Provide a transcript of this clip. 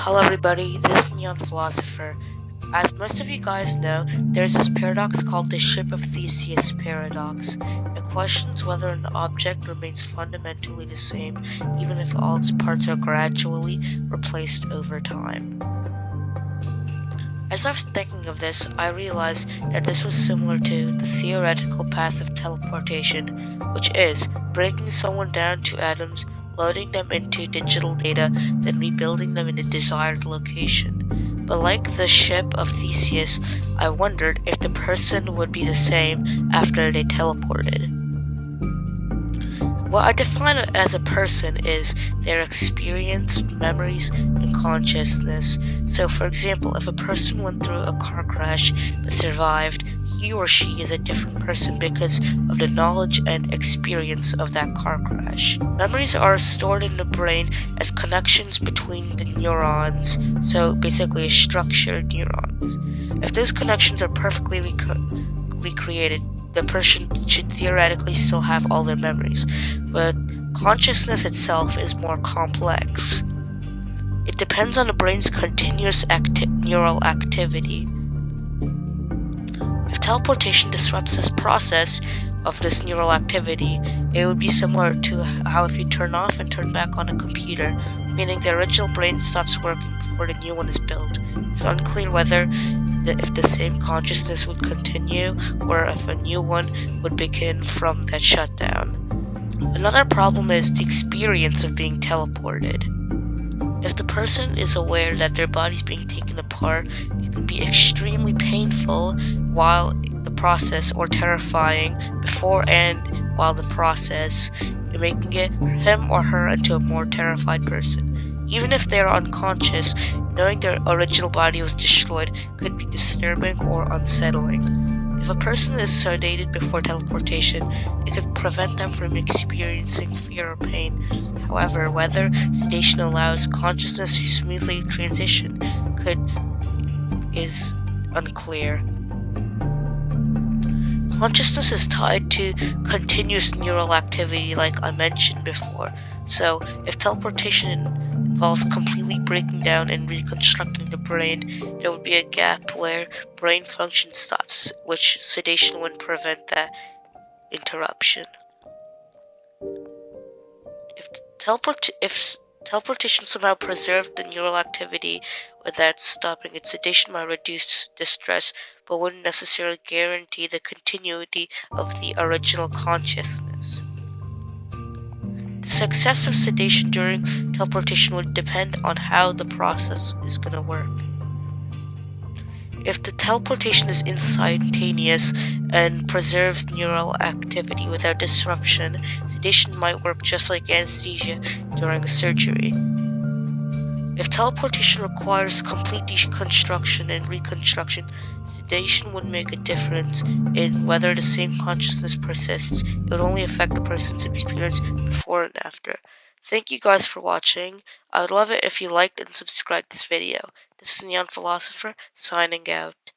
Hello everybody, this is Neon Philosopher. As most of you guys know, there's this paradox called the Ship of Theseus paradox. It questions whether an object remains fundamentally the same even if all its parts are gradually replaced over time. As I was thinking of this, I realized that this was similar to the theoretical path of teleportation, which is breaking someone down to atoms, loading them into digital data, then rebuilding them in a desired location. But like the ship of Theseus, I wondered if the person would be the same after they teleported. What I define as a person is their experience, memories, and consciousness. So, for example, if a person went through a car crash but survived, he or she is a different person because of the knowledge and experience of that car crash. Memories are stored in the brain as connections between the neurons, so basically structured neurons. If those connections are perfectly recreated, the person should theoretically still have all their memories, but consciousness itself is more complex. It depends on the brain's continuous neural activity. If teleportation disrupts this process of this neural activity, it would be similar to how if you turn off and turn back on a computer, meaning the original brain stops working before the new one is built. It's unclear whether if the same consciousness would continue or if a new one would begin from that shutdown. Another problem is the experience of being teleported. If the person is aware that their body's being taken apart, it could be extremely painful while the process, or terrifying before and while the process, making him or her into a more terrified person. Even if they are unconscious, knowing their original body was destroyed could be disturbing or unsettling. If a person is sedated before teleportation, it could prevent them from experiencing fear or pain. However, whether sedation allows consciousness to smoothly transition is unclear. Consciousness is tied to continuous neural activity like I mentioned before, so if teleportation involves completely breaking down and reconstructing the brain, there would be a gap where brain function stops, which sedation would prevent that interruption. If teleportation somehow preserved the neural activity without stopping it, sedation might reduce distress, but wouldn't necessarily guarantee the continuity of the original consciousness. The success of sedation during teleportation would depend on how the process is going to work. If the teleportation is instantaneous and preserves neural activity without disruption, sedation might work just like anesthesia during a surgery. If teleportation requires complete deconstruction and reconstruction, sedation would make a difference in whether the same consciousness persists. It would only affect the person's experience before and after. Thank you guys for watching. I would love it if you liked and subscribed this video. This is Neon Philosopher, signing out.